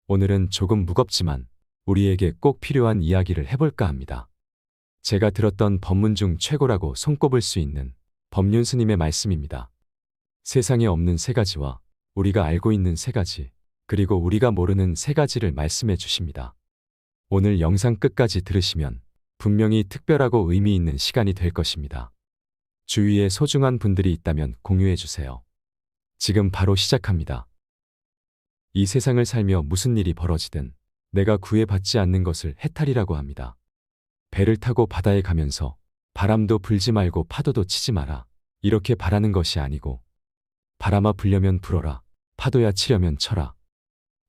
오늘은 조금 무겁지만 우리에게 꼭 필요한 이야기를 해볼까 합니다. 제가 들었던 법문 중 최고라고 손꼽을 수 있는 법륜 스님의 말씀입니다. 세상에 없는 세 가지와 우리가 알고 있는 세 가지, 그리고 우리가 모르는 세 가지를 말씀해 주십니다. 오늘 영상 끝까지 들으시면 분명히 특별하고 의미 있는 시간이 될 것입니다. 주위에 소중한 분들이 있다면 공유해 주세요. 지금 바로 시작합니다. 이 세상을 살며 무슨 일이 벌어지든 내가 구애받지 않는 것을 해탈이라고 합니다. 배를 타고 바다에 가면서 바람도 불지 말고 파도도 치지 마라. 이렇게 바라는 것이 아니고, 바람아 불려면 불어라. 파도야 치려면 쳐라.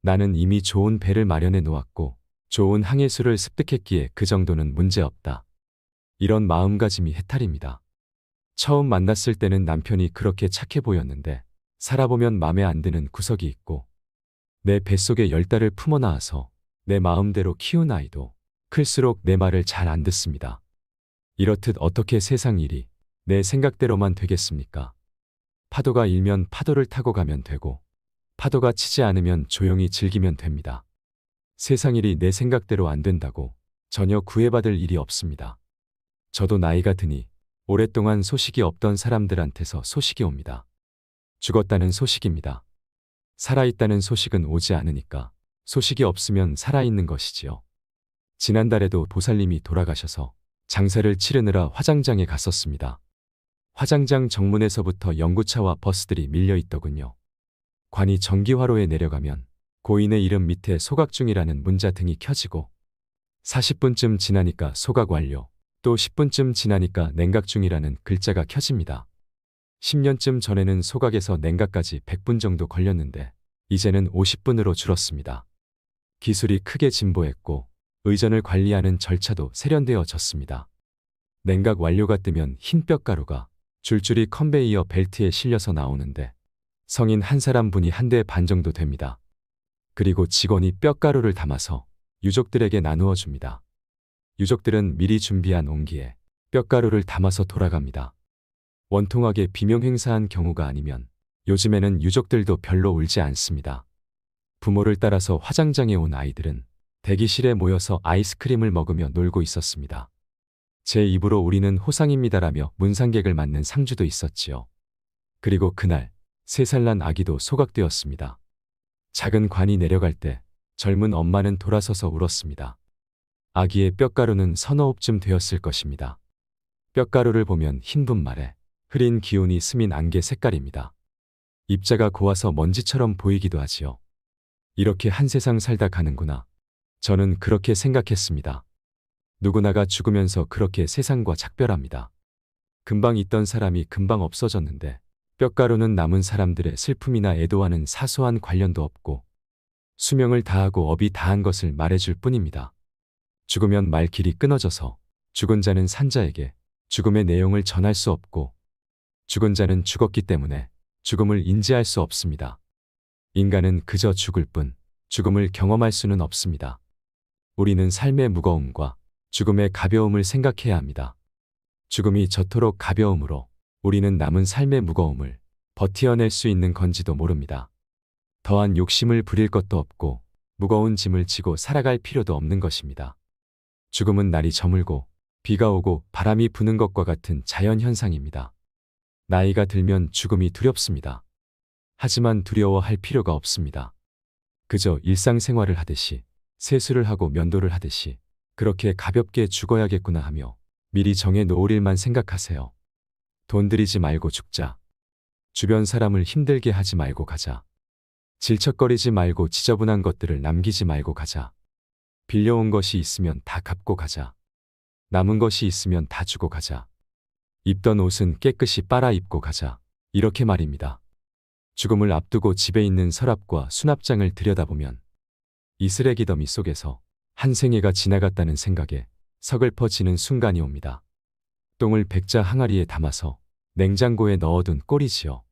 나는 이미 좋은 배를 마련해 놓았고 좋은 항해수를 습득했기에 그 정도는 문제없다. 이런 마음가짐이 해탈입니다. 처음 만났을 때는 남편이 그렇게 착해 보였는데 살아보면 맘에 안 드는 구석이 있고, 내 뱃속에 10달을 품어 낳아서 내 마음대로 키운 아이도 클수록 내 말을 잘 안 듣습니다. 이렇듯 어떻게 세상 일이 내 생각대로만 되겠습니까? 파도가 일면 파도를 타고 가면 되고, 파도가 치지 않으면 조용히 즐기면 됩니다. 세상 일이 내 생각대로 안 된다고 전혀 구애받을 일이 없습니다. 저도 나이가 드니 오랫동안 소식이 없던 사람들한테서 소식이 옵니다. 죽었다는 소식입니다. 살아있다는 소식은 오지 않으니까 소식이 없으면 살아있는 것이지요. 지난달에도 보살님이 돌아가셔서 장사를 치르느라 화장장에 갔었습니다. 화장장 정문에서부터 연구차와 버스들이 밀려 있더군요. 관이 전기화로에 내려가면 고인의 이름 밑에 소각 중이라는 문자 등이 켜지고, 40분쯤 지나니까 소각 완료, 또 10분쯤 지나니까 냉각 중이라는 글자가 켜집니다. 10년쯤 전에는 소각에서 냉각까지 100분 정도 걸렸는데 이제는 50분으로 줄었습니다. 기술이 크게 진보했고 의전을 관리하는 절차도 세련되어졌습니다. 냉각 완료가 뜨면 흰 뼈가루가 줄줄이 컨베이어 벨트에 실려서 나오는데 성인 한 사람 분이 한 대 반 정도 됩니다. 그리고 직원이 뼈가루를 담아서 유족들에게 나누어 줍니다. 유족들은 미리 준비한 옹기에 뼈가루를 담아서 돌아갑니다. 원통하게 비명 행사한 경우가 아니면 요즘에는 유족들도 별로 울지 않습니다. 부모를 따라서 화장장에 온 아이들은 대기실에 모여서 아이스크림을 먹으며 놀고 있었습니다. 제 입으로 우리는 호상입니다라며 문상객을 맞는 상주도 있었지요. 그리고 그날 3살 난 아기도 소각되었습니다. 작은 관이 내려갈 때 젊은 엄마는 돌아서서 울었습니다. 아기의 뼈가루는 서너 옵쯤 되었을 것입니다. 뼈가루를 보면 흰 분말에 흐린 기운이 스민 안개 색깔입니다. 입자가 고와서 먼지처럼 보이기도 하지요. 이렇게 한 세상 살다 가는구나. 저는 그렇게 생각했습니다. 누구나가 죽으면서 그렇게 세상과 작별합니다. 금방 있던 사람이 금방 없어졌는데 뼈가루는 남은 사람들의 슬픔이나 애도와는 사소한 관련도 없고 수명을 다하고 업이 다한 것을 말해줄 뿐입니다. 죽으면 말길이 끊어져서 죽은 자는 산자에게 죽음의 내용을 전할 수 없고, 죽은 자는 죽었기 때문에 죽음을 인지할 수 없습니다. 인간은 그저 죽을 뿐 죽음을 경험할 수는 없습니다. 우리는 삶의 무거움과 죽음의 가벼움을 생각해야 합니다. 죽음이 저토록 가벼움으로 우리는 남은 삶의 무거움을 버티어낼 수 있는 건지도 모릅니다. 더한 욕심을 부릴 것도 없고 무거운 짐을 지고 살아갈 필요도 없는 것입니다. 죽음은 날이 저물고 비가 오고 바람이 부는 것과 같은 자연현상입니다. 나이가 들면 죽음이 두렵습니다. 하지만 두려워할 필요가 없습니다. 그저 일상생활을 하듯이, 세수를 하고 면도를 하듯이 그렇게 가볍게 죽어야겠구나 하며 미리 정해 놓을 일만 생각하세요. 돈 들이지 말고 죽자. 주변 사람을 힘들게 하지 말고 가자. 질척거리지 말고 지저분한 것들을 남기지 말고 가자. 빌려온 것이 있으면 다 갚고 가자. 남은 것이 있으면 다 주고 가자. 입던 옷은 깨끗이 빨아 입고 가자. 이렇게 말입니다. 죽음을 앞두고 집에 있는 서랍과 수납장을 들여다보면 이 쓰레기 더미 속에서 한 생애가 지나갔다는 생각에 서글퍼지는 순간이 옵니다. 똥을 백자 항아리에 담아서 냉장고에 넣어둔 꼴이지요.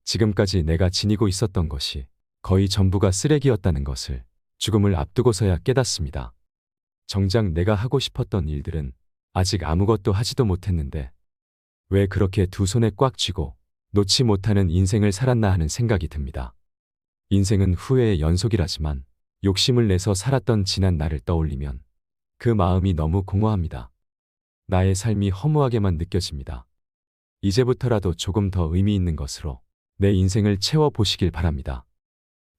지금까지 내가 지니고 있었던 것이 거의 전부가 쓰레기였다는 것을 죽음을 앞두고서야 깨닫습니다. 정작 내가 하고 싶었던 일들은 아직 아무것도 하지도 못했는데 왜 그렇게 두 손에 꽉 쥐고 놓지 못하는 인생을 살았나 하는 생각이 듭니다. 인생은 후회의 연속이라지만 욕심을 내서 살았던 지난 날을 떠올리면 그 마음이 너무 공허합니다. 나의 삶이 허무하게만 느껴집니다. 이제부터라도 조금 더 의미 있는 것으로 내 인생을 채워보시길 바랍니다.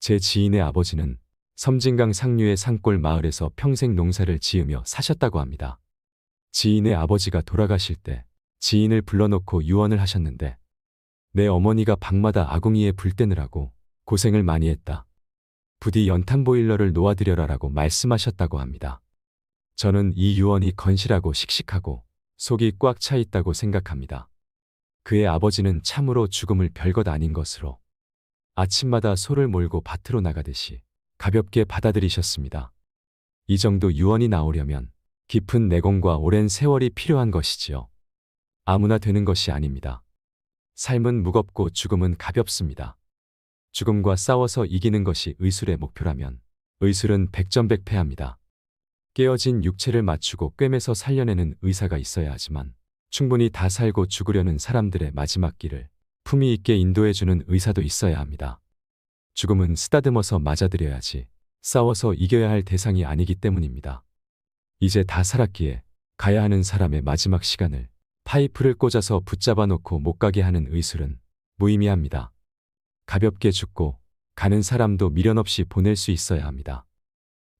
제 지인의 아버지는 섬진강 상류의 산골 마을에서 평생 농사를 지으며 사셨다고 합니다. 지인의 아버지가 돌아가실 때 지인을 불러놓고 유언을 하셨는데, 내 어머니가 방마다 아궁이에 불 떼느라고 고생을 많이 했다. 부디 연탄 보일러를 놓아드려라라고 말씀하셨다고 합니다. 저는 이 유언이 건실하고 씩씩하고 속이 꽉 차 있다고 생각합니다. 그의 아버지는 참으로 죽음을 별것 아닌 것으로 아침마다 소를 몰고 밭으로 나가듯이 가볍게 받아들이셨습니다. 이 정도 유언이 나오려면 깊은 내공과 오랜 세월이 필요한 것이지요. 아무나 되는 것이 아닙니다. 삶은 무겁고 죽음은 가볍습니다. 죽음과 싸워서 이기는 것이 의술의 목표라면 의술은 백전백패합니다. 깨어진 육체를 맞추고 꿰매서 살려내는 의사가 있어야 하지만 충분히 다 살고 죽으려는 사람들의 마지막 길을 품위 있게 인도해주는 의사도 있어야 합니다. 죽음은 쓰다듬어서 맞아들여야지 싸워서 이겨야 할 대상이 아니기 때문입니다. 이제 다 살았기에 가야 하는 사람의 마지막 시간을 파이프를 꽂아서 붙잡아 놓고 못 가게 하는 의술은 무의미합니다. 가볍게 죽고 가는 사람도 미련 없이 보낼 수 있어야 합니다.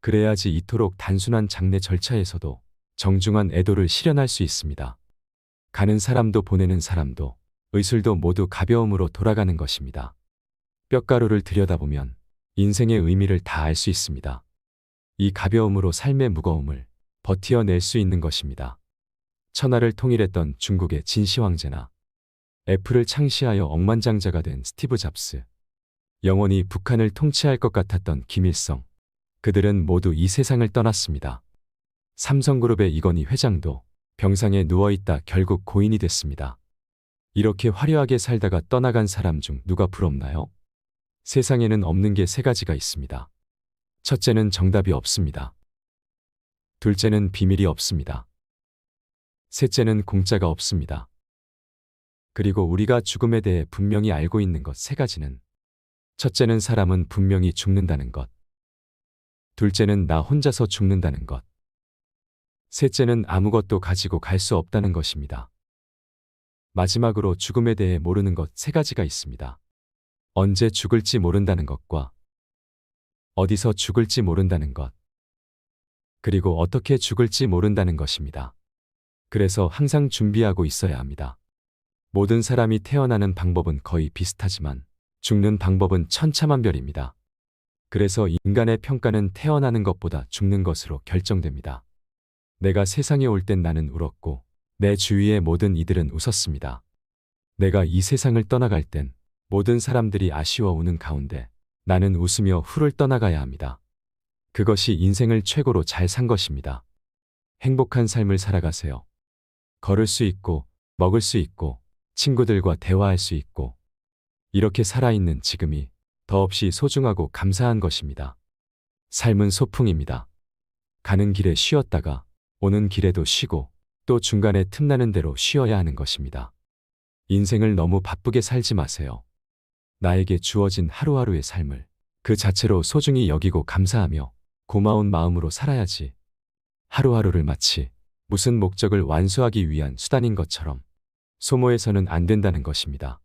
그래야지 이토록 단순한 장례 절차에서도 정중한 애도를 실현할 수 있습니다. 가는 사람도 보내는 사람도 의술도 모두 가벼움으로 돌아가는 것입니다. 뼈가루를 들여다보면 인생의 의미를 다 알 수 있습니다. 이 가벼움으로 삶의 무거움을 버티어낼 수 있는 것입니다. 천하를 통일했던 중국의 진시 황제나 애플을 창시하여 억만장자가 된 스티브 잡스, 영원히 북한을 통치할 것 같았던 김일성, 그들은 모두 이 세상을 떠났습니다. 삼성그룹의 이건희 회장도 병상에 누워있다 결국 고인이 됐습니다. 이렇게 화려하게 살다가 떠나간 사람 중 누가 부럽나요? 세상에는 없는 게 세 가지가 있습니다. 첫째는 정답이 없습니다. 둘째는 비밀이 없습니다. 셋째는 공짜가 없습니다. 그리고 우리가 죽음에 대해 분명히 알고 있는 것 세 가지는, 첫째는 사람은 분명히 죽는다는 것, 둘째는 나 혼자서 죽는다는 것, 셋째는 아무것도 가지고 갈 수 없다는 것입니다. 마지막으로 죽음에 대해 모르는 것 세 가지가 있습니다. 언제 죽을지 모른다는 것과 어디서 죽을지 모른다는 것, 그리고 어떻게 죽을지 모른다는 것입니다. 그래서 항상 준비하고 있어야 합니다. 모든 사람이 태어나는 방법은 거의 비슷하지만 죽는 방법은 천차만별입니다. 그래서 인간의 평가는 태어나는 것보다 죽는 것으로 결정됩니다. 내가 세상에 올 땐 나는 울었고 내 주위의 모든 이들은 웃었습니다. 내가 이 세상을 떠나갈 땐 모든 사람들이 아쉬워 우는 가운데 나는 웃으며 후를 떠나가야 합니다. 그것이 인생을 최고로 잘 산 것입니다. 행복한 삶을 살아가세요. 걸을 수 있고 먹을 수 있고 친구들과 대화할 수 있고 이렇게 살아있는 지금이 더없이 소중하고 감사한 것입니다. 삶은 소풍입니다. 가는 길에 쉬었다가 오는 길에도 쉬고 또 중간에 틈나는 대로 쉬어야 하는 것입니다. 인생을 너무 바쁘게 살지 마세요. 나에게 주어진 하루하루의 삶을 그 자체로 소중히 여기고 감사하며 고마운 마음으로 살아야지. 하루하루를 마치 무슨 목적을 완수하기 위한 수단인 것처럼 소모해서는 안 된다는 것입니다.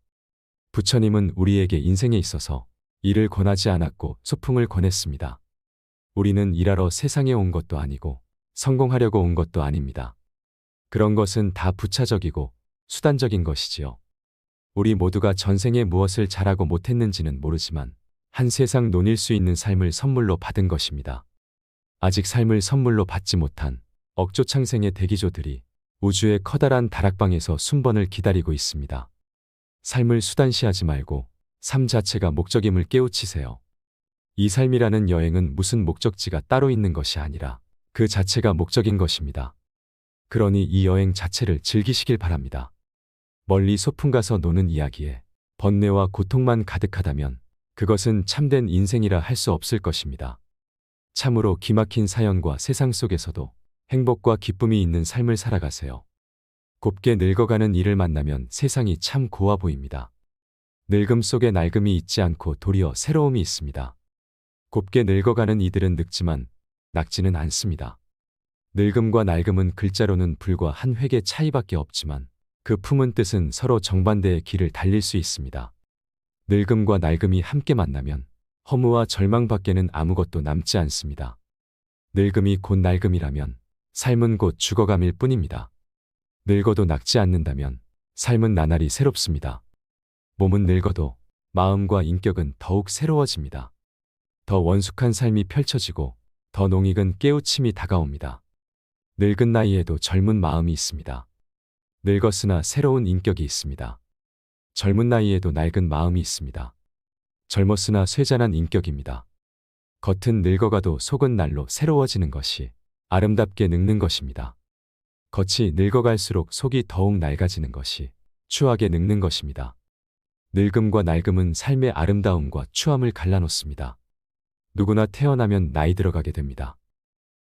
부처님은 우리에게 인생에 있어서 일을 권하지 않았고 소풍을 권했습니다. 우리는 일하러 세상에 온 것도 아니고 성공하려고 온 것도 아닙니다. 그런 것은 다 부차적이고 수단적인 것이지요. 우리 모두가 전생에 무엇을 잘하고 못했는지는 모르지만 한 세상 논일 수 있는 삶을 선물로 받은 것입니다. 아직 삶을 선물로 받지 못한 억조창생의 대기조들이 우주의 커다란 다락방에서 순번을 기다리고 있습니다. 삶을 수단시하지 말고 삶 자체가 목적임을 깨우치세요. 이 삶이라는 여행은 무슨 목적지가 따로 있는 것이 아니라 그 자체가 목적인 것입니다. 그러니 이 여행 자체를 즐기시길 바랍니다. 멀리 소풍 가서 노는 이야기에 번뇌와 고통만 가득하다면 그것은 참된 인생이라 할 수 없을 것입니다. 참으로 기막힌 사연과 세상 속에서도 행복과 기쁨이 있는 삶을 살아가세요. 곱게 늙어가는 이를 만나면 세상이 참 고와 보입니다. 늙음 속에 낡음이 있지 않고 도리어 새로움이 있습니다. 곱게 늙어가는 이들은 늙지만 낫지는 않습니다. 늙음과 낡음은 글자로는 불과 한 획의 차이밖에 없지만 그 품은 뜻은 서로 정반대의 길을 달릴 수 있습니다. 늙음과 낡음이 함께 만나면 허무와 절망밖에는 아무것도 남지 않습니다. 늙음이 곧 낡음이라면 삶은 곧 죽어감일 뿐입니다. 늙어도 낫지 않는다면 삶은 나날이 새롭습니다. 몸은 늙어도 마음과 인격은 더욱 새로워집니다. 더 원숙한 삶이 펼쳐지고 더 농익은 깨우침이 다가옵니다. 늙은 나이에도 젊은 마음이 있습니다. 늙었으나 새로운 인격이 있습니다. 젊은 나이에도 낡은 마음이 있습니다. 젊었으나 쇠잔한 인격입니다. 겉은 늙어가도 속은 날로 새로워지는 것이 아름답게 늙는 것입니다. 겉이 늙어갈수록 속이 더욱 낡아지는 것이 추하게 늙는 것입니다. 늙음과 낡음은 삶의 아름다움과 추함을 갈라놓습니다. 누구나 태어나면 나이 들어가게 됩니다.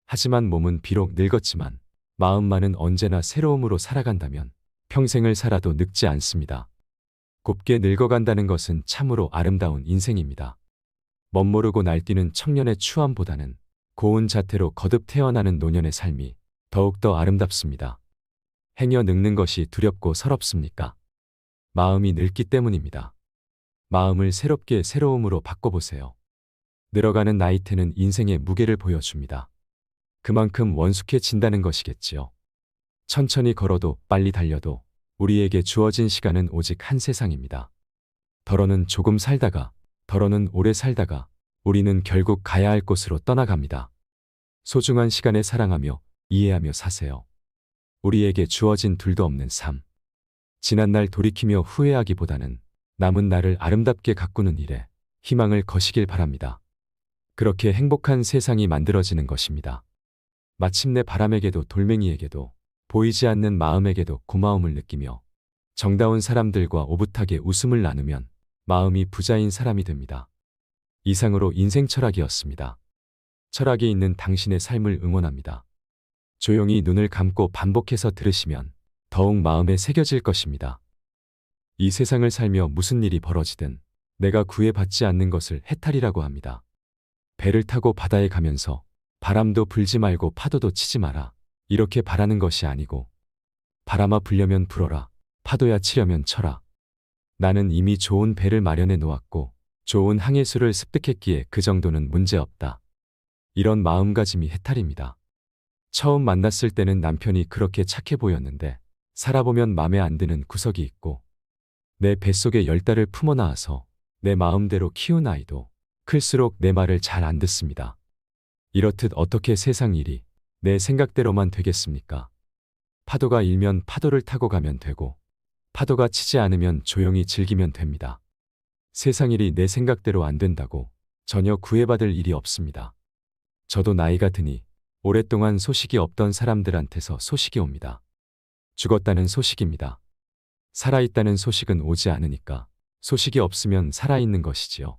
하지만 몸은 비록 늙었지만 마음만은 언제나 새로움으로 살아간다면 평생을 살아도 늙지 않습니다. 곱게 늙어간다는 것은 참으로 아름다운 인생입니다. 멋모르고 날뛰는 청년의 추함보다는 고운 자태로 거듭 태어나는 노년의 삶이 더욱더 아름답습니다. 행여 늙는 것이 두렵고 서럽습니까? 마음이 늙기 때문입니다. 마음을 새롭게 새로움으로 바꿔보세요. 늘어가는 나이테는 인생의 무게를 보여줍니다. 그만큼 원숙해진다는 것이겠지요. 천천히 걸어도 빨리 달려도 우리에게 주어진 시간은 오직 한 세상입니다. 덜어는 조금 살다가, 덜어는 오래 살다가 우리는 결국 가야 할 곳으로 떠나갑니다. 소중한 시간에 사랑하며 이해하며 사세요. 우리에게 주어진 둘도 없는 삶. 지난날 돌이키며 후회하기보다는 남은 날을 아름답게 가꾸는 일에 희망을 거시길 바랍니다. 그렇게 행복한 세상이 만들어지는 것입니다. 마침내 바람에게도 돌멩이에게도 보이지 않는 마음에게도 고마움을 느끼며 정다운 사람들과 오붓하게 웃음을 나누면 마음이 부자인 사람이 됩니다. 이상으로 인생 철학이었습니다. 철학이 있는 당신의 삶을 응원합니다. 조용히 눈을 감고 반복해서 들으시면 더욱 마음에 새겨질 것입니다. 이 세상을 살며 무슨 일이 벌어지든 내가 구애받지 않는 것을 해탈이라고 합니다. 배를 타고 바다에 가면서 바람도 불지 말고 파도도 치지 마라. 이렇게 바라는 것이 아니고 바람아 불려면 불어라. 파도야 치려면 쳐라. 나는 이미 좋은 배를 마련해 놓았고 좋은 항해수를 습득했기에 그 정도는 문제없다. 이런 마음가짐이 해탈입니다. 처음 만났을 때는 남편이 그렇게 착해 보였는데 살아보면 맘에 안 드는 구석이 있고 내 뱃속에 10달을 품어 낳아서 내 마음대로 키운 아이도 클수록 내 말을 잘 안 듣습니다. 이렇듯 어떻게 세상 일이 내 생각대로만 되겠습니까? 파도가 일면 파도를 타고 가면 되고 파도가 치지 않으면 조용히 즐기면 됩니다. 세상 일이 내 생각대로 안 된다고 전혀 구애받을 일이 없습니다. 저도 나이가 드니 오랫동안 소식이 없던 사람들한테서 소식이 옵니다. 죽었다는 소식입니다. 살아있다는 소식은 오지 않으니까 소식이 없으면 살아있는 것이지요.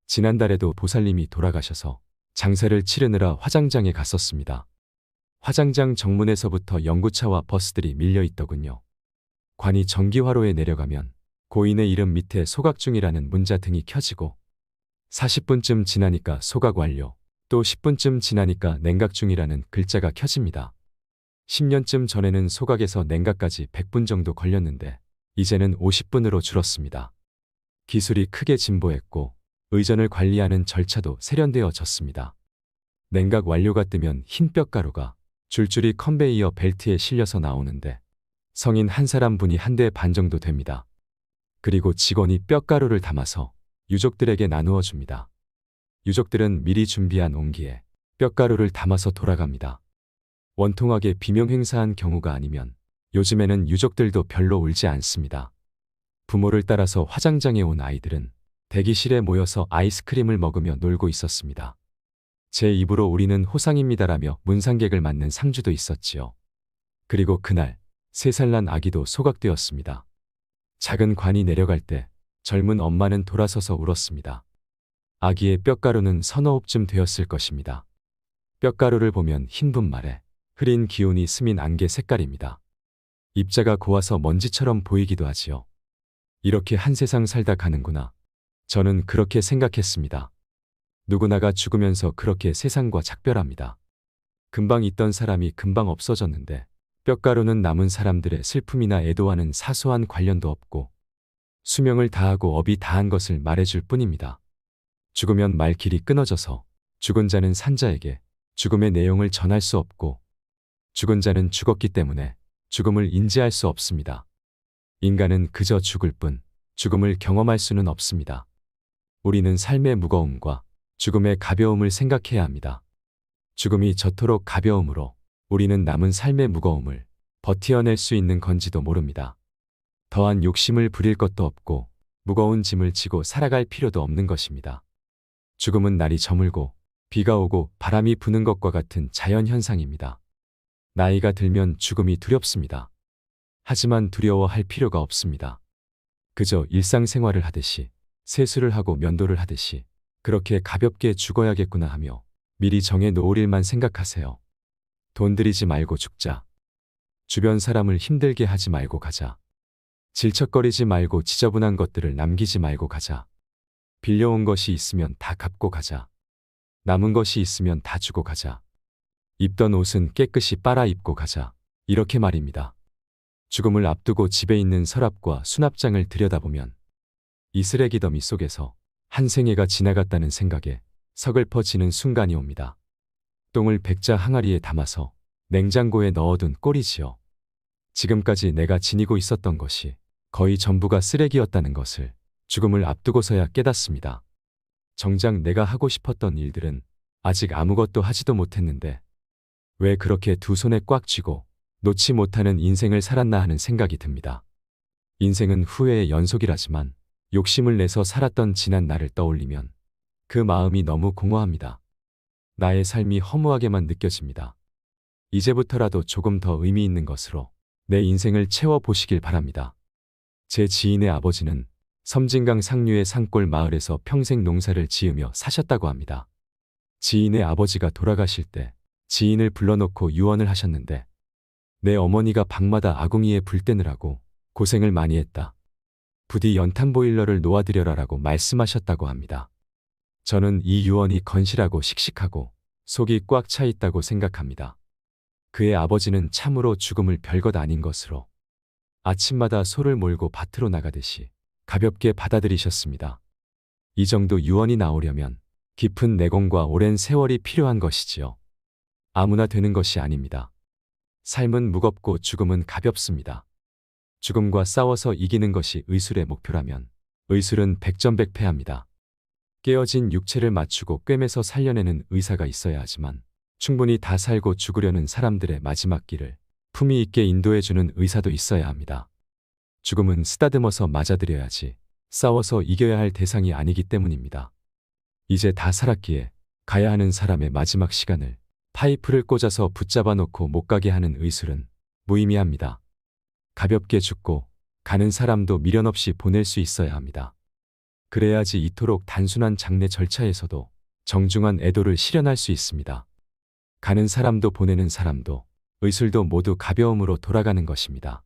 지난달에도 보살님이 돌아가셔서 장사를 치르느라 화장장에 갔었습니다. 화장장 정문에서부터 연구차와 버스들이 밀려 있더군요. 관이 전기화로에 내려가면 고인의 이름 밑에 소각중이라는 문자 등이 켜지고 40분쯤 지나니까 소각 완료, 또 10분쯤 지나니까 냉각중이라는 글자가 켜집니다. 10년쯤 전에는 소각에서 냉각까지 100분 정도 걸렸는데 이제는 50분으로 줄었습니다. 기술이 크게 진보했고 의전을 관리하는 절차도 세련되어졌습니다. 냉각 완료가 뜨면 흰 뼈가루가 줄줄이 컨베이어 벨트에 실려서 나오는데 성인 한 사람 분이 한 대 반 정도 됩니다. 그리고 직원이 뼈가루를 담아서 유족들에게 나누어 줍니다. 유족들은 미리 준비한 옹기에 뼈가루를 담아서 돌아갑니다. 원통하게 비명 행사한 경우가 아니면 요즘에는 유족들도 별로 울지 않습니다. 부모를 따라서 화장장에 온 아이들은 대기실에 모여서 아이스크림을 먹으며 놀고 있었습니다. 제 입으로 우리는 호상입니다라며 문상객을 맞는 상주도 있었지요. 그리고 그날 3살 난 아기도 소각되었습니다. 작은 관이 내려갈 때 젊은 엄마는 돌아서서 울었습니다. 아기의 뼈가루는 서너 옵쯤 되었을 것입니다. 뼈가루를 보면 흰 분말에 흐린 기운이 스민 안개 색깔입니다. 입자가 고와서 먼지처럼 보이기도 하지요. 이렇게 한 세상 살다 가는구나. 저는 그렇게 생각했습니다. 누구나가 죽으면서 그렇게 세상과 작별합니다. 금방 있던 사람이 금방 없어졌는데 뼈가루는 남은 사람들의 슬픔이나 애도와는 사소한 관련도 없고 수명을 다하고 업이 다한 것을 말해줄 뿐입니다. 죽으면 말길이 끊어져서 죽은 자는 산자에게 죽음의 내용을 전할 수 없고 죽은 자는 죽었기 때문에 죽음을 인지할 수 없습니다. 인간은 그저 죽을 뿐 죽음을 경험할 수는 없습니다. 우리는 삶의 무거움과 죽음의 가벼움을 생각해야 합니다. 죽음이 저토록 가벼움으로 우리는 남은 삶의 무거움을 버티어낼 수 있는 건지도 모릅니다. 더한 욕심을 부릴 것도 없고 무거운 짐을 지고 살아갈 필요도 없는 것입니다. 죽음은 날이 저물고 비가 오고 바람이 부는 것과 같은 자연현상입니다. 나이가 들면 죽음이 두렵습니다. 하지만 두려워할 필요가 없습니다. 그저 일상생활을 하듯이 세수를 하고 면도를 하듯이 그렇게 가볍게 죽어야겠구나 하며 미리 정해 놓을 일만 생각하세요. 돈 들이지 말고 죽자. 주변 사람을 힘들게 하지 말고 가자. 질척거리지 말고 지저분한 것들을 남기지 말고 가자. 빌려온 것이 있으면 다 갚고 가자. 남은 것이 있으면 다 주고 가자. 입던 옷은 깨끗이 빨아 입고 가자. 이렇게 말입니다. 죽음을 앞두고 집에 있는 서랍과 수납장을 들여다보면 이 쓰레기 더미 속에서 한 생애가 지나갔다는 생각에 서글퍼지는 순간이 옵니다. 똥을 백자 항아리에 담아서 냉장고에 넣어둔 꼴이지요. 지금까지 내가 지니고 있었던 것이 거의 전부가 쓰레기였다는 것을 죽음을 앞두고서야 깨닫습니다. 정작 내가 하고 싶었던 일들은 아직 아무것도 하지도 못했는데 왜 그렇게 두 손에 꽉 쥐고 놓지 못하는 인생을 살았나 하는 생각이 듭니다. 인생은 후회의 연속이라지만 욕심을 내서 살았던 지난 날을 떠올리면 그 마음이 너무 공허합니다. 나의 삶이 허무하게만 느껴집니다. 이제부터라도 조금 더 의미 있는 것으로 내 인생을 채워보시길 바랍니다. 제 지인의 아버지는 섬진강 상류의 산골 마을에서 평생 농사를 지으며 사셨다고 합니다. 지인의 아버지가 돌아가실 때 지인을 불러놓고 유언을 하셨는데 내 어머니가 밤마다 아궁이에 불 떼느라고 고생을 많이 했다. 부디 연탄 보일러를 놓아드려라라고 말씀하셨다고 합니다. 저는 이 유언이 건실하고 씩씩하고 속이 꽉 차 있다고 생각합니다. 그의 아버지는 참으로 죽음을 별것 아닌 것으로 아침마다 소를 몰고 밭으로 나가듯이 가볍게 받아들이셨습니다. 이 정도 유언이 나오려면 깊은 내공과 오랜 세월이 필요한 것이지요. 아무나 되는 것이 아닙니다. 삶은 무겁고 죽음은 가볍습니다. 죽음과 싸워서 이기는 것이 의술의 목표라면 의술은 백전백패합니다. 깨어진 육체를 맞추고 꿰매서 살려내는 의사가 있어야 하지만 충분히 다 살고 죽으려는 사람들의 마지막 길을 품위 있게 인도해주는 의사도 있어야 합니다. 죽음은 쓰다듬어서 맞아들여야지 싸워서 이겨야 할 대상이 아니기 때문입니다. 이제 다 살았기에 가야 하는 사람의 마지막 시간을 파이프를 꽂아서 붙잡아 놓고 못 가게 하는 의술은 무의미합니다. 가볍게 죽고 가는 사람도 미련 없이 보낼 수 있어야 합니다. 그래야지 이토록 단순한 장례 절차에서도 정중한 애도를 실현할 수 있습니다. 가는 사람도 보내는 사람도 의술도 모두 가벼움으로 돌아가는 것입니다.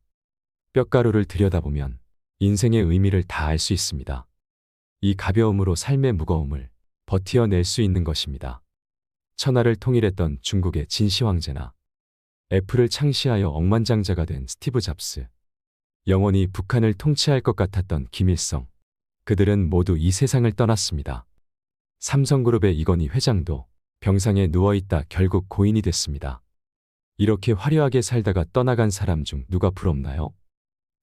뼈가루를 들여다보면 인생의 의미를 다 알 수 있습니다. 이 가벼움으로 삶의 무거움을 버티어낼 수 있는 것입니다. 천하를 통일했던 중국의 진시 황제나 애플을 창시하여 억만장자가 된 스티브 잡스, 영원히 북한을 통치할 것 같았던 김일성, 그들은 모두 이 세상을 떠났습니다. 삼성그룹의 이건희 회장도 병상에 누워있다 결국 고인이 됐습니다. 이렇게 화려하게 살다가 떠나간 사람 중 누가 부럽나요?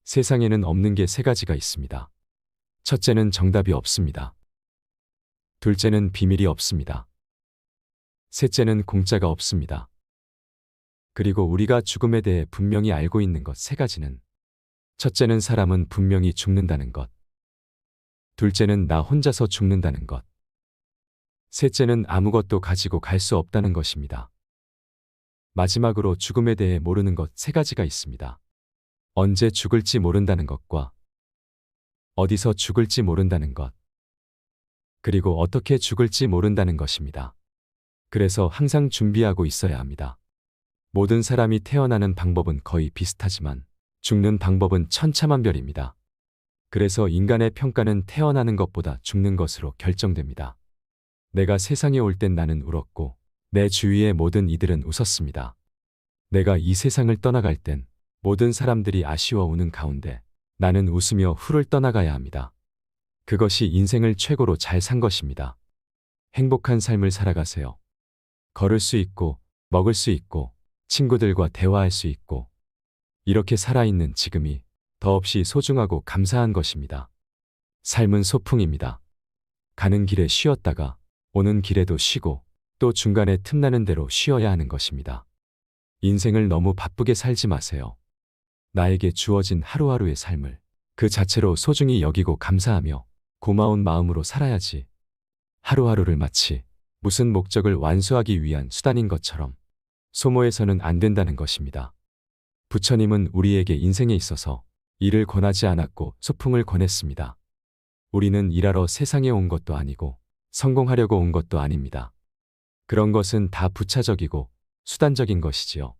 세상에는 없는 게 세 가지가 있습니다. 첫째는 정답이 없습니다. 둘째는 비밀이 없습니다. 셋째는 공짜가 없습니다. 그리고 우리가 죽음에 대해 분명히 알고 있는 것 세 가지는 첫째는 사람은 분명히 죽는다는 것. 둘째는 나 혼자서 죽는다는 것. 셋째는 아무것도 가지고 갈 수 없다는 것입니다. 마지막으로 죽음에 대해 모르는 것 세 가지가 있습니다. 언제 죽을지 모른다는 것과 어디서 죽을지 모른다는 것, 그리고 어떻게 죽을지 모른다는 것입니다. 그래서 항상 준비하고 있어야 합니다. 모든 사람이 태어나는 방법은 거의 비슷하지만 죽는 방법은 천차만별입니다. 그래서 인간의 평가는 태어나는 것보다 죽는 것으로 결정됩니다. 내가 세상에 올 땐 나는 울었고 내 주위의 모든 이들은 웃었습니다. 내가 이 세상을 떠나갈 땐 모든 사람들이 아쉬워 우는 가운데 나는 웃으며 후를 떠나가야 합니다. 그것이 인생을 최고로 잘 산 것입니다. 행복한 삶을 살아가세요. 걸을 수 있고 먹을 수 있고 친구들과 대화할 수 있고 이렇게 살아있는 지금이 더없이 소중하고 감사한 것입니다. 삶은 소풍입니다. 가는 길에 쉬었다가 오는 길에도 쉬고 또 중간에 틈나는 대로 쉬어야 하는 것입니다. 인생을 너무 바쁘게 살지 마세요. 나에게 주어진 하루하루의 삶을 그 자체로 소중히 여기고 감사하며 고마운 마음으로 살아야지. 하루하루를 마치 무슨 목적을 완수하기 위한 수단인 것처럼 소모해서는 안 된다는 것입니다. 부처님은 우리에게 인생에 있어서 일을 권하지 않았고 소풍을 권했습니다. 우리는 일하러 세상에 온 것도 아니고 성공하려고 온 것도 아닙니다. 그런 것은 다 부차적이고 수단적인 것이지요.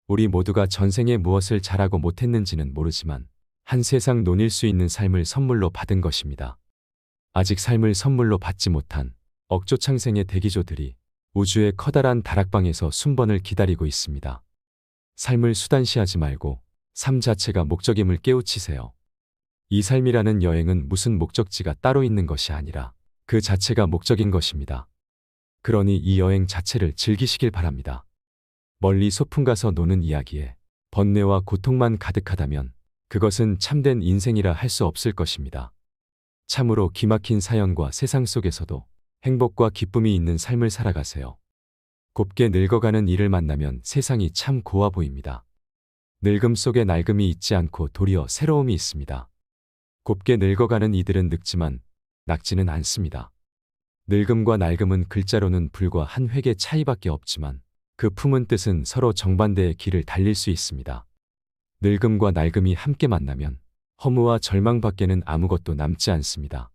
우리 모두가 전생에 무엇을 잘하고 못했는지는 모르지만 한 세상 논일 수 있는 삶을 선물로 받은 것입니다. 아직 삶을 선물로 받지 못한 억조창생의 대기조들이 우주의 커다란 다락방에서 순번을 기다리고 있습니다. 삶을 수단시하지 말고 삶 자체가 목적임을 깨우치세요. 이 삶이라는 여행은 무슨 목적지가 따로 있는 것이 아니라 그 자체가 목적인 것입니다. 그러니 이 여행 자체를 즐기시길 바랍니다. 멀리 소풍 가서 노는 이야기에 번뇌와 고통만 가득하다면 그것은 참된 인생이라 할 수 없을 것입니다. 참으로 기막힌 사연과 세상 속에서도 행복과 기쁨이 있는 삶을 살아가세요. 곱게 늙어가는 이를 만나면 세상이 참 고와 보입니다. 늙음 속에 낡음이 있지 않고 도리어 새로움이 있습니다. 곱게 늙어가는 이들은 늙지만 낡지는 않습니다. 늙음과 낡음은 글자로는 불과 한 획의 차이밖에 없지만 그 품은 뜻은 서로 정반대의 길을 달릴 수 있습니다. 늙음과 낡음이 함께 만나면 허무와 절망밖에는 아무것도 남지 않습니다.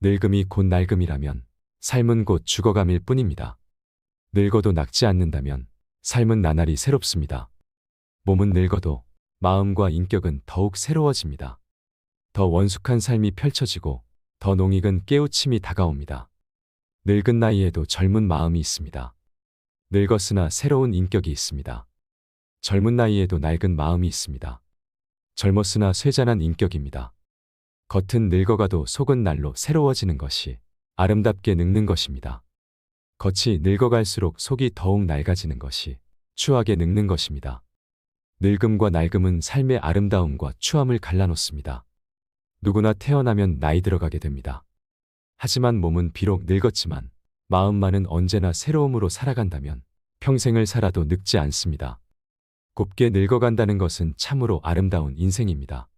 늙음이 곧 낡음이라면 삶은 곧 죽어감일 뿐입니다. 늙어도 낡지 않는다면 삶은 나날이 새롭습니다. 몸은 늙어도 마음과 인격은 더욱 새로워집니다. 더 원숙한 삶이 펼쳐지고 더 농익은 깨우침이 다가옵니다. 늙은 나이에도 젊은 마음이 있습니다. 늙었으나 새로운 인격이 있습니다. 젊은 나이에도 낡은 마음이 있습니다. 젊었으나 쇠잔한 인격입니다. 겉은 늙어가도 속은 날로 새로워지는 것이 아름답게 늙는 것입니다. 겉이 늙어갈수록 속이 더욱 낡아지는 것이 추하게 늙는 것입니다. 늙음과 낡음은 삶의 아름다움과 추함을 갈라놓습니다. 누구나 태어나면 나이 들어가게 됩니다. 하지만 몸은 비록 늙었지만 마음만은 언제나 새로움으로 살아간다면 평생을 살아도 늙지 않습니다. 곱게 늙어간다는 것은 참으로 아름다운 인생입니다.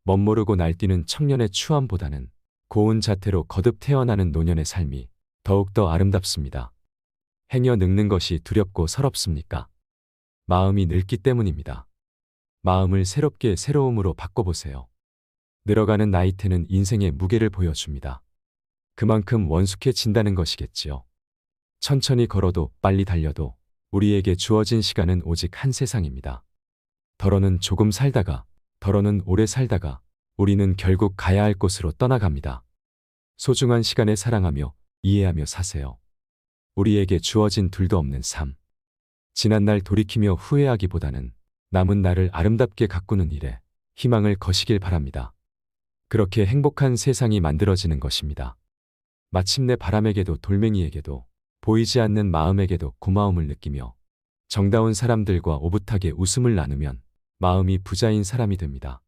멋모르고 날뛰는 청년의 추함보다는 고운 자태로 거듭 태어나는 노년의 삶이 더욱더 아름답습니다. 행여 늙는 것이 두렵고 서럽습니까? 마음이 늙기 때문입니다. 마음을 새롭게 새로움으로 바꿔보세요. 늘어가는 나이테는 인생의 무게를 보여줍니다. 그만큼 원숙해진다는 것이겠지요. 천천히 걸어도 빨리 달려도 우리에게 주어진 시간은 오직 한 세상입니다. 덜어는 조금 살다가, 덜어는 오래 살다가 우리는 결국 가야 할 곳으로 떠나갑니다. 소중한 시간에 사랑하며 이해하며 사세요. 우리에게 주어진 둘도 없는 삶. 지난날 돌이키며 후회하기보다는 남은 날을 아름답게 가꾸는 일에 희망을 거시길 바랍니다. 그렇게 행복한 세상이 만들어지는 것입니다. 마침내 바람에게도 돌멩이에게도 보이지 않는 마음에게도 고마움을 느끼며 정다운 사람들과 오붓하게 웃음을 나누면 마음이 부자인 사람이 됩니다.